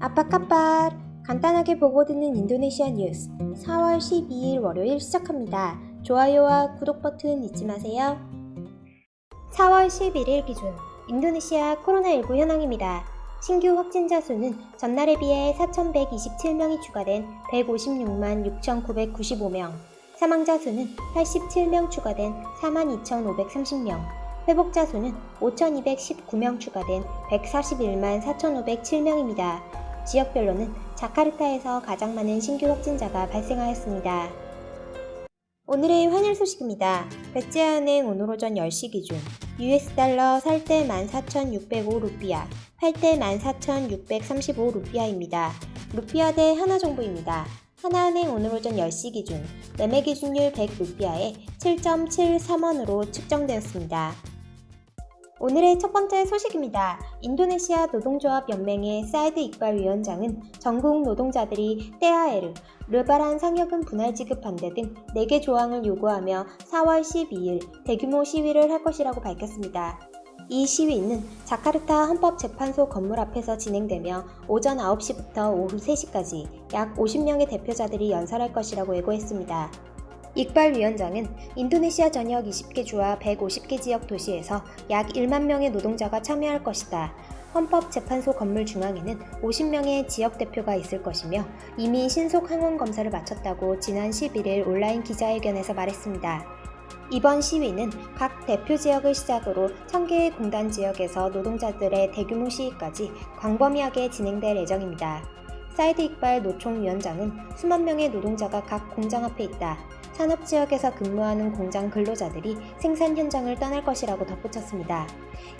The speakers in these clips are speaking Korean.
아빠까빠 간단하게 보고 듣는 인도네시아 뉴스 4월 12일 월요일 시작합니다. 좋아요와 구독 버튼 잊지 마세요. 4월 11일 기준 인도네시아 코로나19 현황입니다. 신규 확진자 수는 전날에 비해 4,127명이 추가된 156만 6,995명, 사망자 수는 87명 추가된 42,530명, 회복자 수는 5,219명 추가된 141만 4,507명입니다. 지역별로는 자카르타에서 가장 많은 신규 확진자가 발생하였습니다. 오늘의 환율 소식입니다. 배째은행 오늘 오전 10시 기준 US 달러 살 때 14,605루피아, 팔 때 14,635 루피아입니다. 루피아 대 하나 정보입니다. 하나은행 오늘 오전 10시 기준 매매 기준율 100루피아에 7.73원으로 측정되었습니다. 오늘의 첫 번째 소식입니다. 인도네시아 노동조합 연맹의 사이드 익발 위원장은 전국 노동자들이 테아에르, 르바란 상여금 분할 지급 반대 등 4개 조항을 요구하며 4월 12일 대규모 시위를 할 것이라고 밝혔습니다. 이 시위는 자카르타 헌법재판소 건물 앞에서 진행되며 오전 9시부터 오후 3시까지 약 50명의 대표자들이 연설할 것이라고 예고했습니다. 익발 위원장은 인도네시아 전역 20개 주와 150개 지역 도시에서 약 1만 명의 노동자가 참여할 것이다. 헌법재판소 건물 중앙에는 50명의 지역 대표가 있을 것이며 이미 신속 항원 검사를 마쳤다고 지난 11일 온라인 기자회견에서 말했습니다. 이번 시위는 각 대표 지역을 시작으로 1000개의 공단 지역에서 노동자들의 대규모 시위까지 광범위하게 진행될 예정입니다. 사이드 익발 노총위원장은 수만 명의 노동자가 각 공장 앞에 있다. 산업지역에서 근무하는 공장 근로자들이 생산 현장을 떠날 것이라고 덧붙였습니다.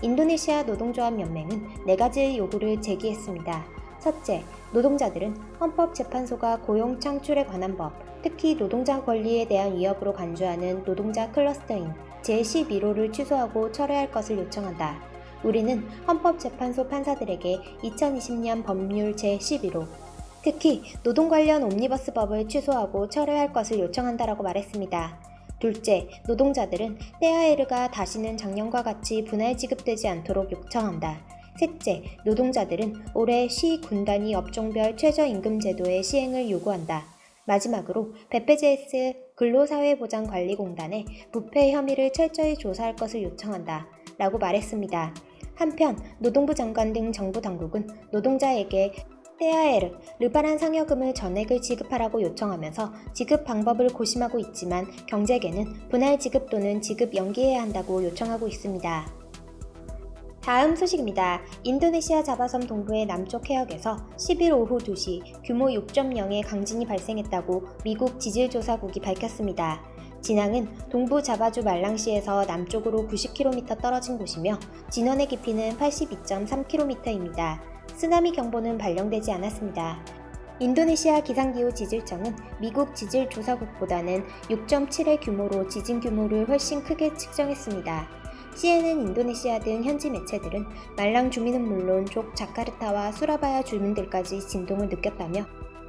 인도네시아 노동조합 연맹은 4가지의 요구를 제기했습니다. 첫째, 노동자들은 헌법재판소가 고용 창출에 관한 법, 특히 노동자 권리에 대한 위협으로 간주하는 노동자 클러스터인 제11호를 취소하고 철회할 것을 요청한다. 우리는 헌법재판소 판사들에게 2020년 법률 제11호, 특히 노동 관련 옴니버스법을 취소하고 철회할 것을 요청한다라고 말했습니다. 둘째, 노동자들은 테아에르가 다시는 작년과 같이 분할 지급되지 않도록 요청한다. 셋째, 노동자들은 올해 시 군단위 업종별 최저임금 제도의 시행을 요구한다. 마지막으로 베페제에스 근로사회보장관리공단의 부패 혐의를 철저히 조사할 것을 요청한다. 라고 말했습니다. 한편 노동부 장관 등 정부 당국은 노동자에게 테아에르, 르바란 상여금을 전액을 지급하라고 요청하면서 지급 방법을 고심하고 있지만 경제계는 분할 지급 또는 지급 연기해야 한다고 요청하고 있습니다. 다음 소식입니다. 인도네시아 자바섬 동부의 남쪽 해역에서 10일 오후 2시 규모 6.0의 강진이 발생했다고 미국 지질조사국이 밝혔습니다. 진앙은 동부 자바주 말랑시에서 남쪽으로 90km 떨어진 곳이며 진원의 깊이는 82.3km입니다. 쓰나미 경보는 발령되지 않았습니다. 인도네시아 기상기후 지질청은 미국 지질조사국보다는 6.7의 규모로 지진 규모를 훨씬 크게 측정했습니다. CNN 인도네시아 등 현지 매체들은 말랑 주민은 물론 족 자카르타와 수라바야 주민들까지 진동을 느꼈다며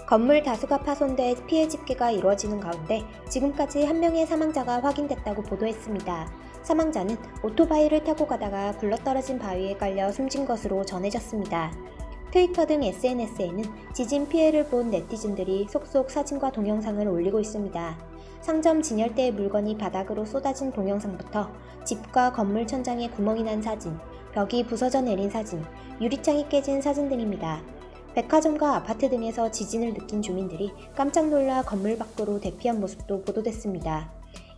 건물 다수가 파손돼 피해 집계가 이루어지는 가운데 지금까지 1명의 사망자가 확인됐다고 보도했습니다. 사망자는 오토바이를 타고 가다가 굴러떨어진 바위에 깔려 숨진 것으로 전해졌습니다. 트위터 등 SNS에는 지진 피해를 본 네티즌들이 속속 사진과 동영상을 올리고 있습니다. 상점 진열대의 물건이 바닥으로 쏟아진 동영상부터 집과 건물 천장에 구멍이 난 사진, 벽이 부서져 내린 사진, 유리창이 깨진 사진 등입니다. 백화점과 아파트 등에서 지진을 느낀 주민들이 깜짝 놀라 건물 밖으로 대피한 모습도 보도됐습니다.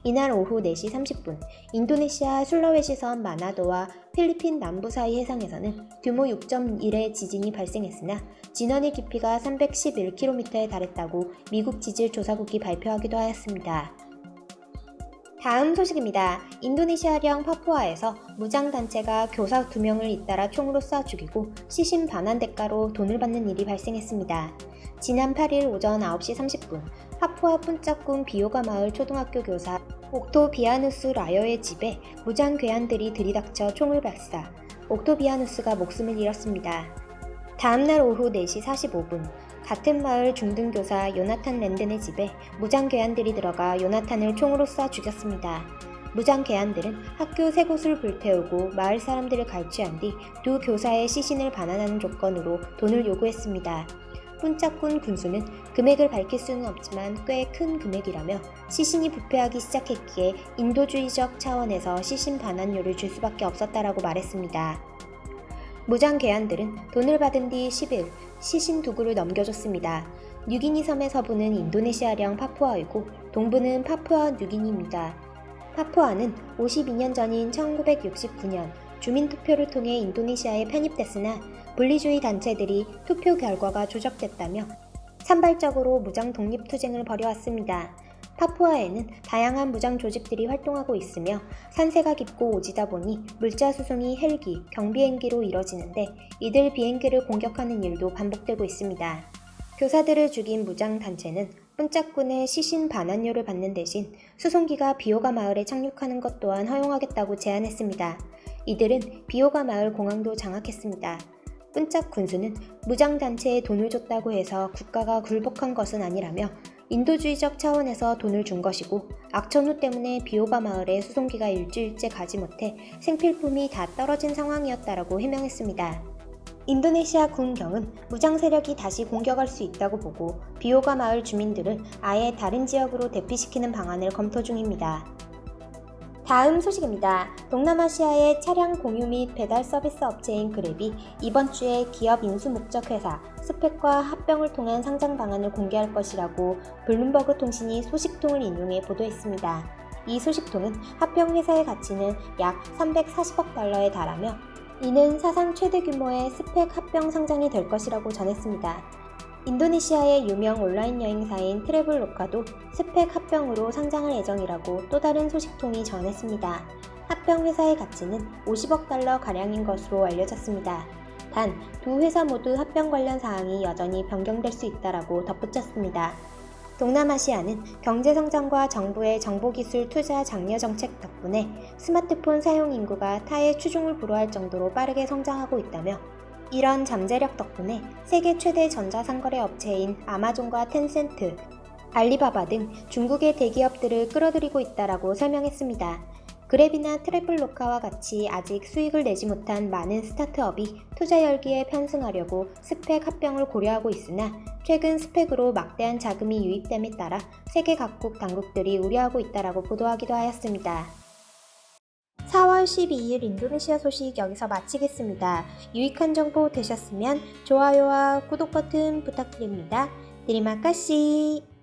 이날 오후 4시 30분 인도네시아 술라웨시섬 마나도와 필리핀 남부 사이 해상에서는 규모 6.1의 지진이 발생했으나 진원의 깊이가 311km에 달했다고 미국 지질조사국이 발표하기도 하였습니다. 다음 소식입니다. 인도네시아령 파푸아에서 무장단체가 교사 2명을 잇따라 총으로 쏴 죽이고 시신 반환 대가로 돈을 받는 일이 발생했습니다. 지난 8일 오전 9시 30분 파푸아 푼짜꿍 비오가 마을 초등학교 교사 옥토비아누스 라여의 집에 무장괴한들이 들이닥쳐 총을 발사, 옥토비아누스가 목숨을 잃었습니다. 다음날 오후 4시 45분 같은 마을 중등교사 요나탄 랜든의 집에 무장괴한들이 들어가 요나탄을 총으로 쏴 죽였습니다. 무장 괴한들은 학교 세 곳을 불태우고 마을 사람들을 갈취한 뒤 두 교사의 시신을 반환하는 조건으로 돈을 요구했습니다. 꾼짝꾼 군수는 금액을 밝힐 수는 없지만 꽤 큰 금액이라며 시신이 부패하기 시작했기에 인도주의적 차원에서 시신 반환료를 줄 수밖에 없었다라고 말했습니다. 무장 괴한들은 돈을 받은 뒤 10일 시신 두구를 넘겨줬습니다. 뉴기니 섬의 서부는 인도네시아령 파푸아이고 동부는 파푸아 뉴기니입니다. 파푸아는 52년 전인 1969년 주민투표를 통해 인도네시아에 편입됐으나 분리주의 단체들이 투표 결과가 조작됐다며 산발적으로 무장 독립투쟁을 벌여왔습니다. 파푸아에는 다양한 무장 조직들이 활동하고 있으며 산세가 깊고 오지다 보니 물자 수송이 헬기, 경비행기로 이뤄지는데 이들 비행기를 공격하는 일도 반복되고 있습니다. 교사들을 죽인 무장단체는 꾼짝꾼의 시신 반환료를 받는 대신 수송기가 비오가 마을에 착륙하는 것 또한 허용하겠다고 제안했습니다. 이들은 비오가 마을 공항도 장악했습니다. 꾼짝 군수는 무장단체에 돈을 줬다고 해서 국가가 굴복한 것은 아니라며 인도주의적 차원에서 돈을 준 것이고 악천후 때문에 비오가 마을에 수송기가 일주일째 가지 못해 생필품이 다 떨어진 상황이었다라고 해명했습니다. 인도네시아 군경은 무장 세력이 다시 공격할 수 있다고 보고 비오가 마을 주민들을 아예 다른 지역으로 대피시키는 방안을 검토 중입니다. 다음 소식입니다. 동남아시아의 차량 공유 및 배달 서비스 업체인 그랩이 이번 주에 기업 인수 목적 회사 스펙과 합병을 통한 상장 방안을 공개할 것이라고 블룸버그 통신이 소식통을 인용해 보도했습니다. 이 소식통은 합병 회사의 가치는 약 340억 달러에 달하며 이는 사상 최대 규모의 스펙 합병 상장이 될 것이라고 전했습니다. 인도네시아의 유명 온라인 여행사인 트래블로카도 스펙 합병으로 상장할 예정이라고 또 다른 소식통이 전했습니다. 합병 회사의 가치는 50억 달러 가량인 것으로 알려졌습니다. 단, 두 회사 모두 합병 관련 사항이 여전히 변경될 수 있다라고 덧붙였습니다. 동남아시아는 경제성장과 정부의 정보기술 투자 장려 정책 덕분에 스마트폰 사용 인구가 타의 추종을 불허할 정도로 빠르게 성장하고 있다며 이런 잠재력 덕분에 세계 최대 전자상거래 업체인 아마존과 텐센트, 알리바바 등 중국의 대기업들을 끌어들이고 있다라고 설명했습니다. 그랩이나 트래블로카와 같이 아직 수익을 내지 못한 많은 스타트업이 투자 열기에 편승하려고 스펙 합병을 고려하고 있으나 최근 스펙으로 막대한 자금이 유입됨에 따라 세계 각국 당국들이 우려하고 있다라고 보도하기도 하였습니다. 4월 12일 인도네시아 소식 여기서 마치겠습니다. 유익한 정보 되셨으면 좋아요와 구독 버튼 부탁드립니다. 테리마 카시.